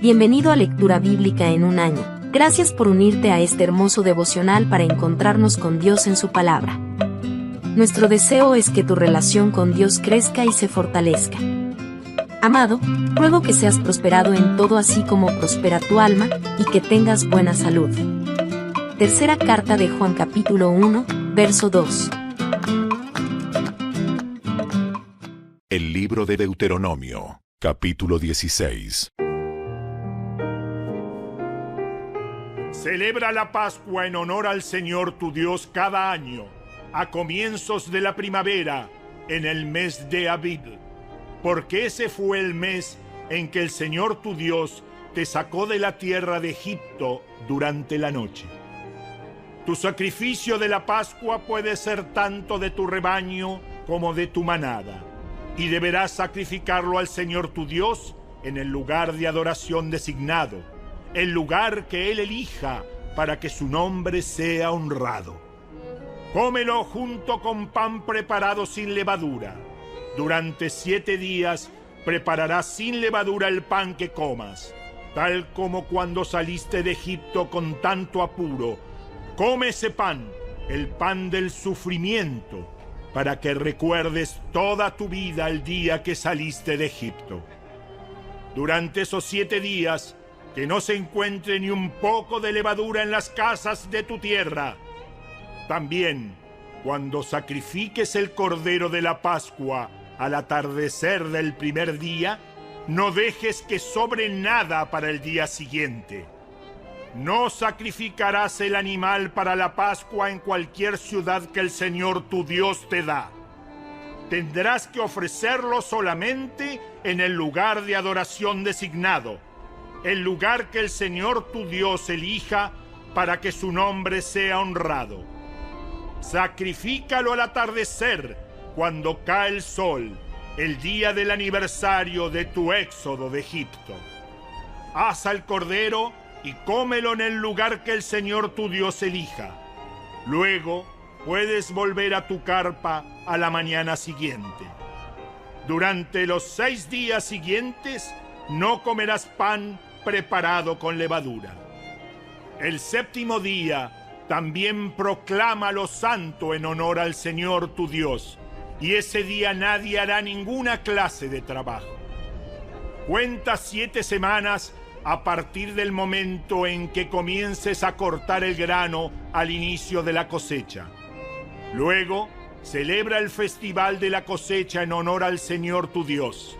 Bienvenido a Lectura Bíblica en un año. Gracias por unirte a este hermoso devocional para encontrarnos con Dios en su palabra. Nuestro deseo es que tu relación con Dios crezca y se fortalezca. Amado, ruego que seas prosperado en todo así como prospera tu alma, y que tengas buena salud. Tercera carta de Juan capítulo 1, verso 2. El libro de Deuteronomio, capítulo 16. Celebra la Pascua en honor al Señor tu Dios cada año, a comienzos de la primavera, en el mes de Abib, porque ese fue el mes en que el Señor tu Dios te sacó de la tierra de Egipto durante la noche. Tu sacrificio de la Pascua puede ser tanto de tu rebaño como de tu manada, y deberás sacrificarlo al Señor tu Dios en el lugar de adoración designado, el lugar que Él elija para que su nombre sea honrado. Cómelo junto con pan preparado sin levadura. Durante 7 días prepararás sin levadura el pan que comas, tal como cuando saliste de Egipto con tanto apuro. Come ese pan, el pan del sufrimiento, para que recuerdes toda tu vida el día que saliste de Egipto. Durante esos 7 días, que no se encuentre ni un poco de levadura en las casas de tu tierra. También, cuando sacrifiques el cordero de la Pascua al atardecer del primer día, no dejes que sobre nada para el día siguiente. No sacrificarás el animal para la Pascua en cualquier ciudad que el Señor tu Dios te da. Tendrás que ofrecerlo solamente en el lugar de adoración designado, el lugar que el Señor tu Dios elija para que su nombre sea honrado. Sacrifícalo al atardecer, cuando cae el sol, el día del aniversario de tu éxodo de Egipto. Asa el cordero y cómelo en el lugar que el Señor tu Dios elija. Luego puedes volver a tu carpa a la mañana siguiente. Durante los 6 días siguientes no comerás pan preparado con levadura. El 7º día también proclámalo santo en honor al Señor tu Dios, y ese día nadie hará ninguna clase de trabajo. Cuenta 7 semanas a partir del momento en que comiences a cortar el grano al inicio de la cosecha. Luego, celebra el festival de la cosecha en honor al Señor tu Dios.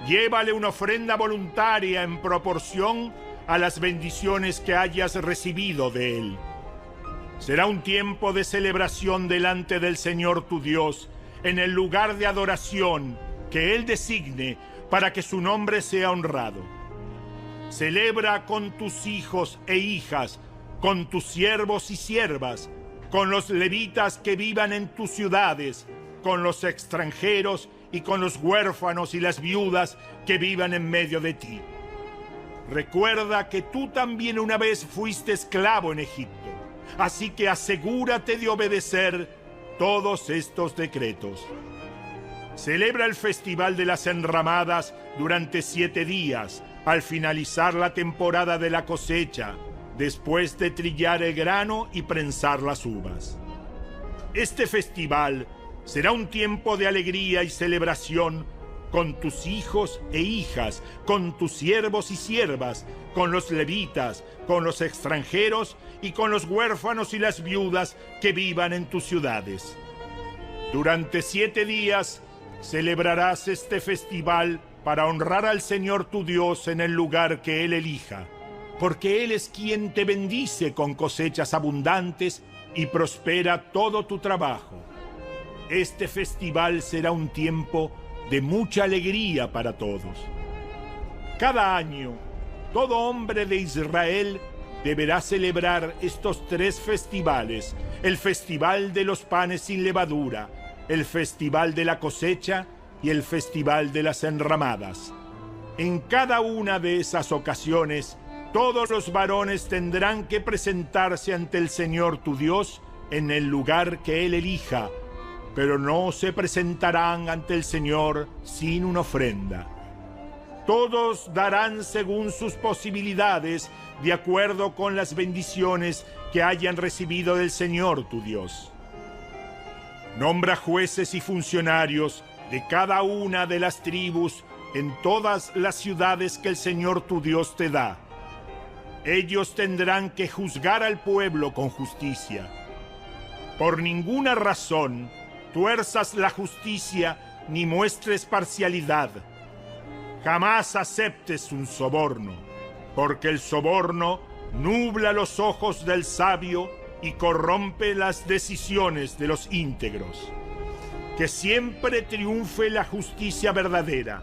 Llévale una ofrenda voluntaria en proporción a las bendiciones que hayas recibido de Él. Será un tiempo de celebración delante del Señor tu Dios en el lugar de adoración que Él designe para que su nombre sea honrado. Celebra con tus hijos e hijas, con tus siervos y siervas, con los levitas que vivan en tus ciudades, con los extranjeros y con los huérfanos y las viudas que vivan en medio de ti. Recuerda que tú también una vez fuiste esclavo en Egipto, así que asegúrate de obedecer todos estos decretos. Celebra el festival de las enramadas durante 7 días, al finalizar la temporada de la cosecha, después de trillar el grano y prensar las uvas. Este festival será un tiempo de alegría y celebración con tus hijos e hijas, con tus siervos y siervas, con los levitas, con los extranjeros y con los huérfanos y las viudas que vivan en tus ciudades. Durante 7 días celebrarás este festival para honrar al Señor tu Dios en el lugar que Él elija, porque Él es quien te bendice con cosechas abundantes y prospera todo tu trabajo. Este festival será un tiempo de mucha alegría para todos. Cada año, todo hombre de Israel deberá celebrar estos 3 festivales: el festival de los panes sin levadura, el festival de la cosecha y el festival de las enramadas. En cada una de esas ocasiones, todos los varones tendrán que presentarse ante el Señor tu Dios en el lugar que Él elija, pero no se presentarán ante el Señor sin una ofrenda. Todos darán según sus posibilidades, de acuerdo con las bendiciones que hayan recibido del Señor tu Dios. Nombra jueces y funcionarios de cada una de las tribus en todas las ciudades que el Señor tu Dios te da. Ellos tendrán que juzgar al pueblo con justicia. Por ninguna razón tuerzas la justicia ni muestres parcialidad. Jamás aceptes un soborno, porque el soborno nubla los ojos del sabio y corrompe las decisiones de los íntegros. Que siempre triunfe la justicia verdadera,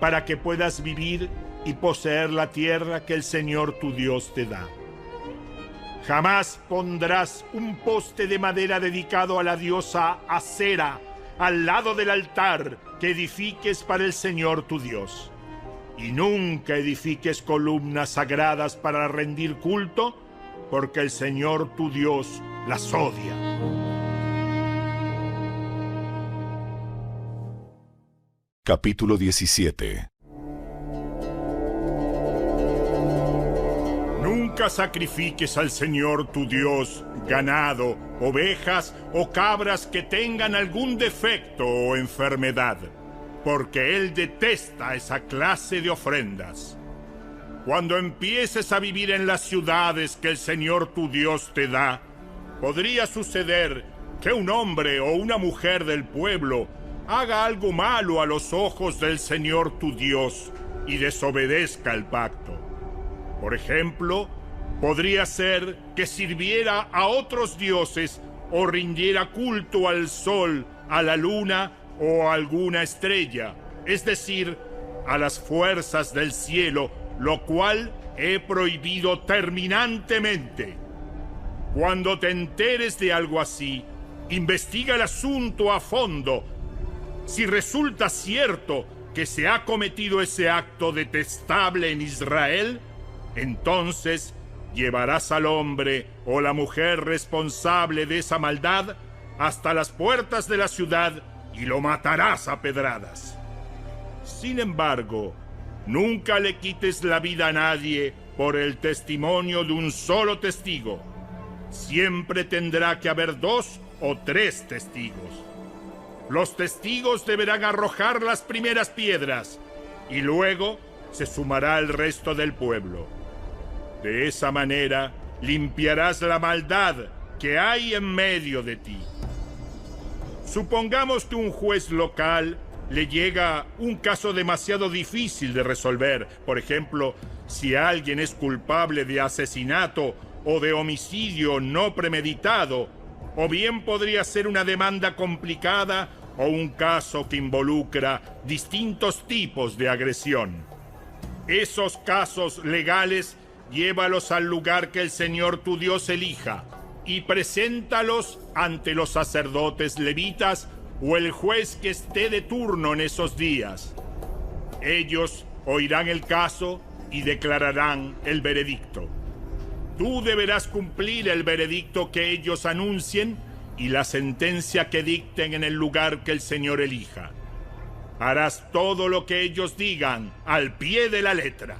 para que puedas vivir y poseer la tierra que el Señor tu Dios te da. Jamás pondrás un poste de madera dedicado a la diosa Acera al lado del altar que edifiques para el Señor tu Dios. Y nunca edifiques columnas sagradas para rendir culto, porque el Señor tu Dios las odia. Capítulo 17. Nunca sacrifiques al Señor tu Dios ganado, ovejas o cabras que tengan algún defecto o enfermedad, porque Él detesta esa clase de ofrendas. Cuando empieces a vivir en las ciudades que el Señor tu Dios te da, podría suceder que un hombre o una mujer del pueblo haga algo malo a los ojos del Señor tu Dios y desobedezca el pacto. Por ejemplo, podría ser que sirviera a otros dioses o rindiera culto al sol, a la luna o a alguna estrella, es decir, a las fuerzas del cielo, lo cual he prohibido terminantemente. Cuando te enteres de algo así, investiga el asunto a fondo. Si resulta cierto que se ha cometido ese acto detestable en Israel, entonces llevarás al hombre o la mujer responsable de esa maldad hasta las puertas de la ciudad y lo matarás a pedradas. Sin embargo, nunca le quites la vida a nadie por el testimonio de un solo testigo. Siempre tendrá que haber 2 o 3 testigos. Los testigos deberán arrojar las primeras piedras y luego se sumará el resto del pueblo. De esa manera limpiarás la maldad que hay en medio de ti. Supongamos que un juez local le llega un caso demasiado difícil de resolver. Por ejemplo, si alguien es culpable de asesinato o de homicidio no premeditado, o bien podría ser una demanda complicada o un caso que involucra distintos tipos de agresión. Esos casos legales llévalos al lugar que el Señor tu Dios elija y preséntalos ante los sacerdotes levitas o el juez que esté de turno en esos días. Ellos oirán el caso y declararán el veredicto. Tú deberás cumplir el veredicto que ellos anuncien y la sentencia que dicten en el lugar que el Señor elija. Harás todo lo que ellos digan al pie de la letra.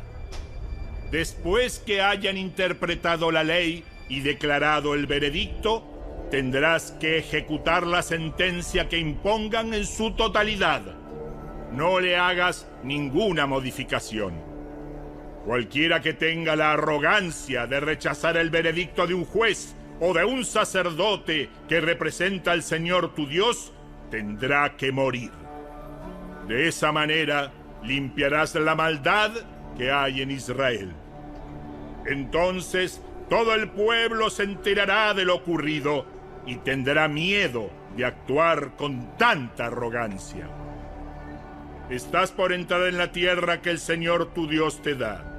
Después que hayan interpretado la ley y declarado el veredicto, tendrás que ejecutar la sentencia que impongan en su totalidad. No le hagas ninguna modificación. Cualquiera que tenga la arrogancia de rechazar el veredicto de un juez o de un sacerdote que representa al Señor tu Dios, tendrá que morir. De esa manera limpiarás la maldad que hay en Israel. Entonces todo el pueblo se enterará de lo ocurrido y tendrá miedo de actuar con tanta arrogancia. Estás por entrar en la tierra que el Señor tu Dios te da.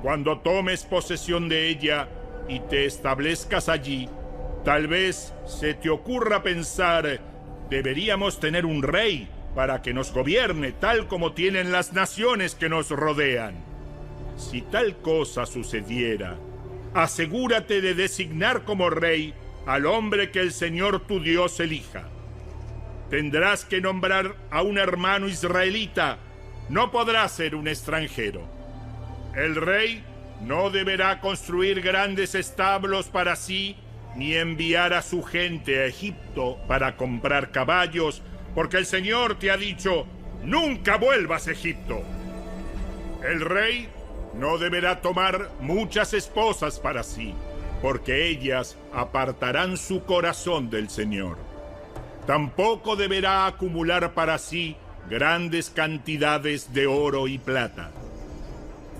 Cuando tomes posesión de ella y te establezcas allí, tal vez se te ocurra pensar, deberíamos tener un rey para que nos gobierne tal como tienen las naciones que nos rodean. Si tal cosa sucediera, asegúrate de designar como rey al hombre que el Señor tu Dios elija. Tendrás que nombrar a un hermano israelita no podrá ser un extranjero. El rey no deberá construir grandes establos para sí, ni enviar a su gente a Egipto para comprar caballos, porque el Señor te ha dicho, nunca vuelvas a Egipto. El rey no deberá tomar muchas esposas para sí, porque ellas apartarán su corazón del Señor. Tampoco deberá acumular para sí grandes cantidades de oro y plata.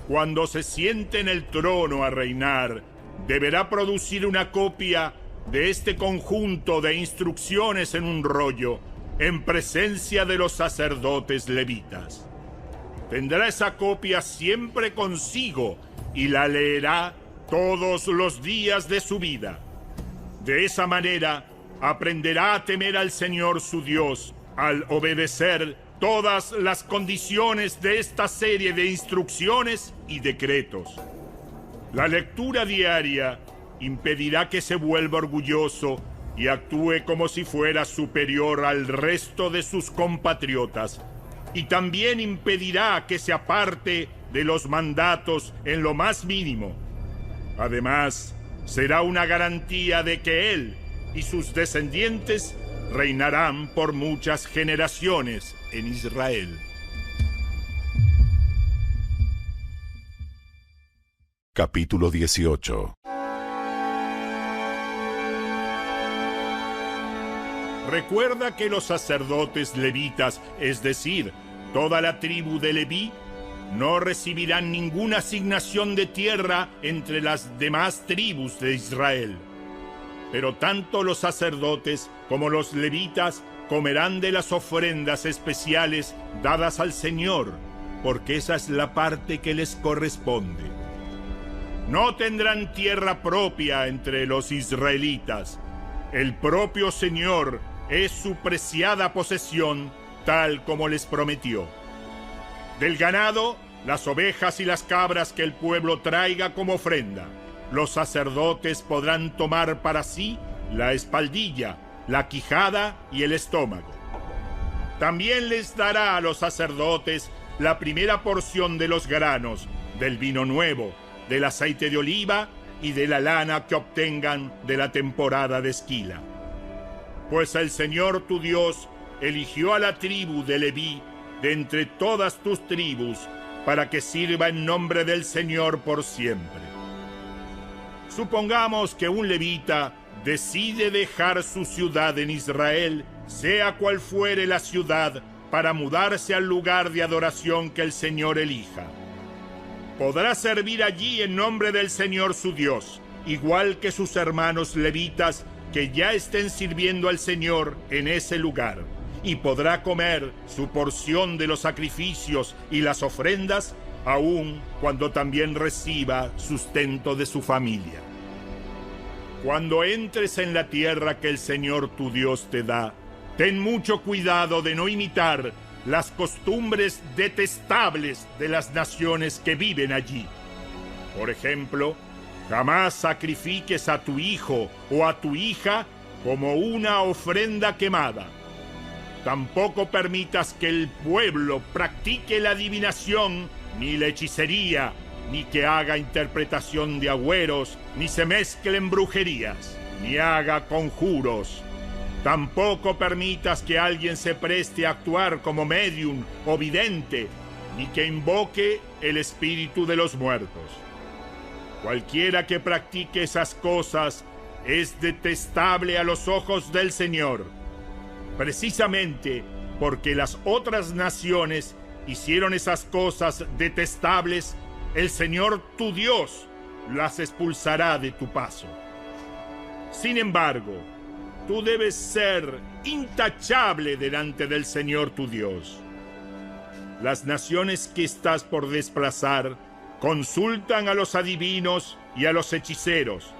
Cuando se siente en el trono a reinar, deberá producir una copia de este conjunto de instrucciones en un rollo, en presencia de los sacerdotes levitas. Tendrá esa copia siempre consigo y la leerá todos los días de su vida. De esa manera, aprenderá a temer al Señor su Dios al obedecer todas las condiciones de esta serie de instrucciones y decretos. La lectura diaria impedirá que se vuelva orgulloso y actúe como si fuera superior al resto de sus compatriotas, y también impedirá que se aparte de los mandatos en lo más mínimo. Además, será una garantía de que él y sus descendientes reinarán por muchas generaciones en Israel. Capítulo 18. Recuerda que los sacerdotes levitas, es decir, toda la tribu de Leví, no recibirán ninguna asignación de tierra entre las demás tribus de Israel. Pero tanto los sacerdotes como los levitas comerán de las ofrendas especiales dadas al Señor, porque esa es la parte que les corresponde. No tendrán tierra propia entre los israelitas. El propio Señor es su preciada posesión, tal como les prometió. Del ganado, las ovejas y las cabras que el pueblo traiga como ofrenda, los sacerdotes podrán tomar para sí la espaldilla, la quijada y el estómago. También les dará a los sacerdotes la primera porción de los granos, del vino nuevo, del aceite de oliva y de la lana que obtengan de la temporada de esquila. Pues el Señor tu Dios eligió a la tribu de Leví de entre todas tus tribus para que sirva en nombre del Señor por siempre. Supongamos que un levita decide dejar su ciudad en Israel, sea cual fuere la ciudad, para mudarse al lugar de adoración que el Señor elija. Podrá servir allí en nombre del Señor su Dios, igual que sus hermanos levitas que ya estén sirviendo al Señor en ese lugar, y podrá comer su porción de los sacrificios y las ofrendas, aun cuando también reciba sustento de su familia. Cuando entres en la tierra que el Señor tu Dios te da, ten mucho cuidado de no imitar las costumbres detestables de las naciones que viven allí. Por ejemplo, jamás sacrifiques a tu hijo o a tu hija como una ofrenda quemada. Tampoco permitas que el pueblo practique la adivinación, ni la hechicería, ni que haga interpretación de agüeros, ni se mezcle en brujerías, ni haga conjuros. Tampoco permitas que alguien se preste a actuar como médium o vidente, ni que invoque el espíritu de los muertos. Cualquiera que practique esas cosas es detestable a los ojos del Señor, precisamente porque las otras naciones hicieron esas cosas detestables. El Señor tu Dios las expulsará de tu paso. Sin embargo, tú debes ser intachable delante del Señor tu Dios. Las naciones que estás por desplazar consultan a los adivinos y a los hechiceros,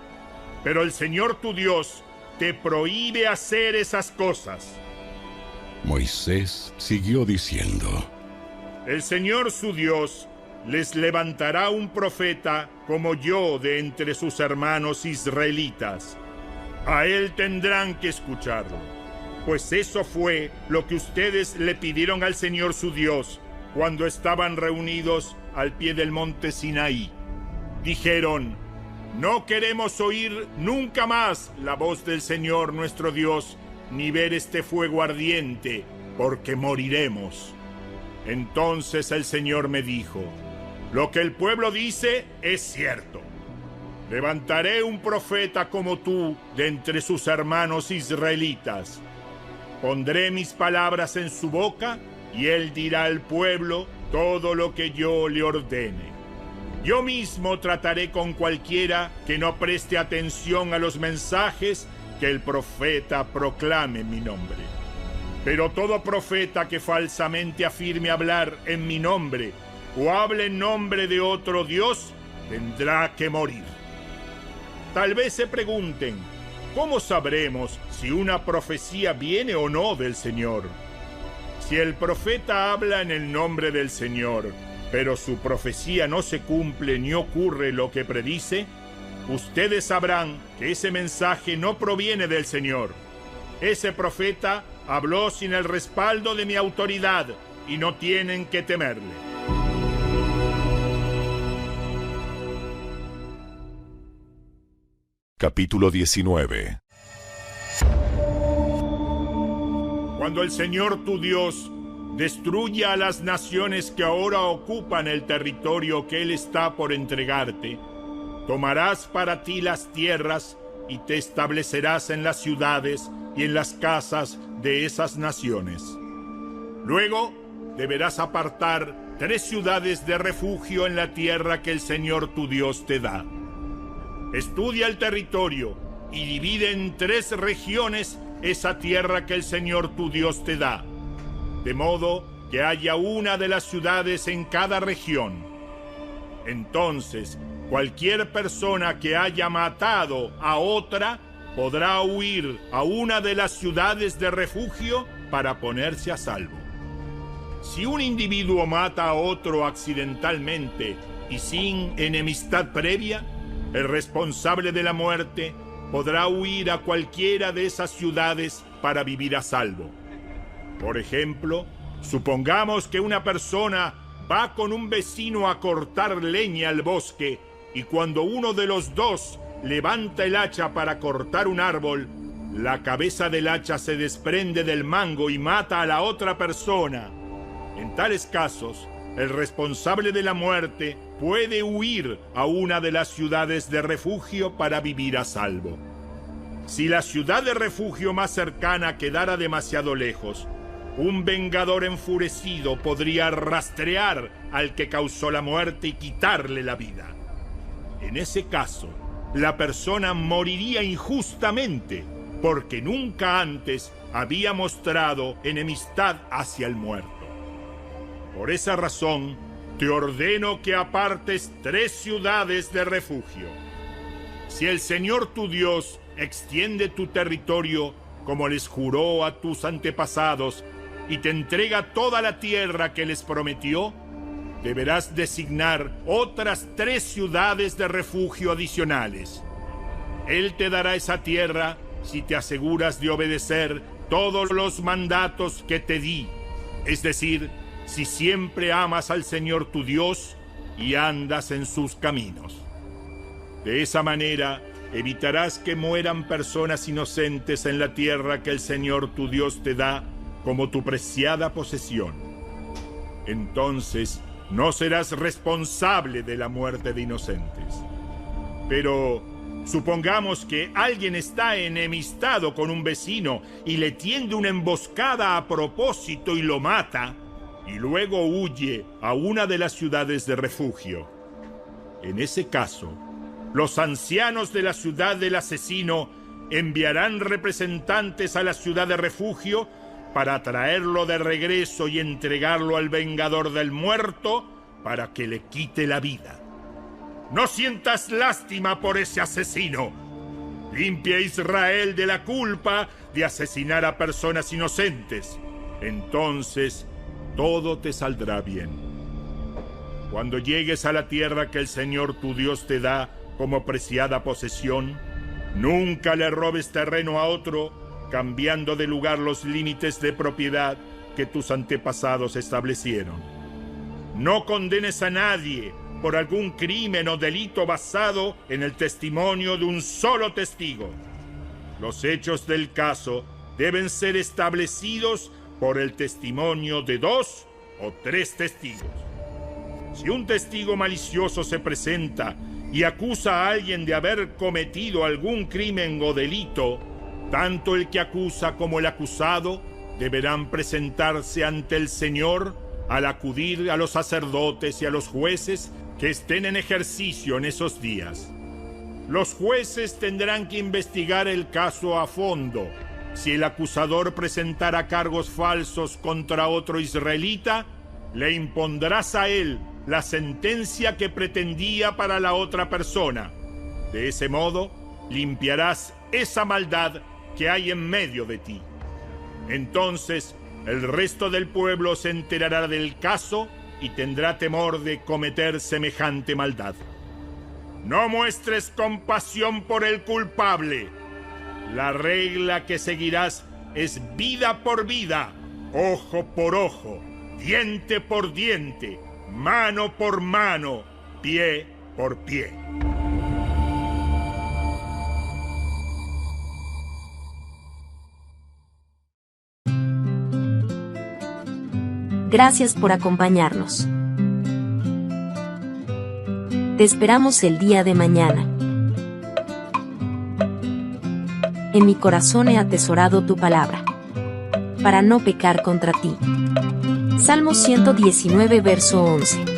pero el Señor tu Dios te prohíbe hacer esas cosas. Moisés siguió diciendo: El Señor su Dios les levantará un profeta como yo de entre sus hermanos israelitas. A él tendrán que escucharlo, pues eso fue lo que ustedes le pidieron al Señor su Dios cuando estaban reunidos al pie del monte Sinaí. Dijeron: no queremos oír nunca más la voz del Señor nuestro Dios, ni ver este fuego ardiente, porque moriremos. Entonces el Señor me dijo: lo que el pueblo dice es cierto. Levantaré un profeta como tú de entre sus hermanos israelitas. Pondré mis palabras en su boca, y él dirá al pueblo todo lo que yo le ordene. Yo mismo trataré con cualquiera que no preste atención a los mensajes que el profeta proclame en mi nombre. Pero todo profeta que falsamente afirme hablar en mi nombre o hable en nombre de otro Dios, tendrá que morir. Tal vez se pregunten: ¿cómo sabremos si una profecía viene o no del Señor? Si el profeta habla en el nombre del Señor, pero su profecía no se cumple ni ocurre lo que predice, ustedes sabrán que ese mensaje no proviene del Señor. Ese profeta habló sin el respaldo de mi autoridad y no tienen que temerle. Capítulo 19. Cuando el Señor tu Dios destruya a las naciones que ahora ocupan el territorio que Él está por entregarte, tomarás para ti las tierras y te establecerás en las ciudades y en las casas de esas naciones. Luego deberás apartar 3 ciudades de refugio en la tierra que el Señor tu Dios te da. Estudia el territorio y divide en 3 regiones esa tierra que el Señor tu Dios te da, de modo que haya una de las ciudades en cada región. Entonces, cualquier persona que haya matado a otra podrá huir a una de las ciudades de refugio para ponerse a salvo. Si un individuo mata a otro accidentalmente y sin enemistad previa, el responsable de la muerte podrá huir a cualquiera de esas ciudades para vivir a salvo. Por ejemplo, supongamos que una persona va con un vecino a cortar leña al bosque y cuando uno de los dos levanta el hacha para cortar un árbol, la cabeza del hacha se desprende del mango y mata a la otra persona. En tales casos, el responsable de la muerte puede huir a una de las ciudades de refugio para vivir a salvo. Si la ciudad de refugio más cercana quedara demasiado lejos, un vengador enfurecido podría rastrear al que causó la muerte y quitarle la vida. En ese caso, la persona moriría injustamente porque nunca antes había mostrado enemistad hacia el muerto. Por esa razón, te ordeno que apartes 3 ciudades de refugio. Si el Señor tu Dios extiende tu territorio como les juró a tus antepasados y te entrega toda la tierra que les prometió, deberás designar otras 3 ciudades de refugio adicionales. Él te dará esa tierra si te aseguras de obedecer todos los mandatos que te di, es decir, si siempre amas al Señor tu Dios y andas en sus caminos. De esa manera, evitarás que mueran personas inocentes en la tierra que el Señor tu Dios te da como tu preciada posesión. Entonces, no serás responsable de la muerte de inocentes. Pero supongamos que alguien está enemistado con un vecino y le tiende una emboscada a propósito y lo mata, y luego huye a una de las ciudades de refugio. En ese caso, los ancianos de la ciudad del asesino enviarán representantes a la ciudad de refugio para traerlo de regreso y entregarlo al vengador del muerto para que le quite la vida. No sientas lástima por ese asesino. Limpia a Israel de la culpa de asesinar a personas inocentes. Entonces, todo te saldrá bien. Cuando llegues a la tierra que el Señor tu Dios te da como preciada posesión, nunca le robes terreno a otro, cambiando de lugar los límites de propiedad que tus antepasados establecieron. No condenes a nadie por algún crimen o delito basado en el testimonio de un solo testigo. Los hechos del caso deben ser establecidos por el testimonio de 2 o 3 testigos. Si un testigo malicioso se presenta y acusa a alguien de haber cometido algún crimen o delito, tanto el que acusa como el acusado deberán presentarse ante el Señor al acudir a los sacerdotes y a los jueces que estén en ejercicio en esos días. Los jueces tendrán que investigar el caso a fondo. Si el acusador presentara cargos falsos contra otro israelita, le impondrás a él la sentencia que pretendía para la otra persona. De ese modo, limpiarás esa maldad que hay en medio de ti. Entonces, el resto del pueblo se enterará del caso y tendrá temor de cometer semejante maldad. No muestres compasión por el culpable. La regla que seguirás es vida por vida, ojo por ojo, diente por diente, mano por mano, pie por pie. Gracias por acompañarnos. Te esperamos el día de mañana. En mi corazón he atesorado tu palabra, para no pecar contra ti. Salmo 119, verso 11.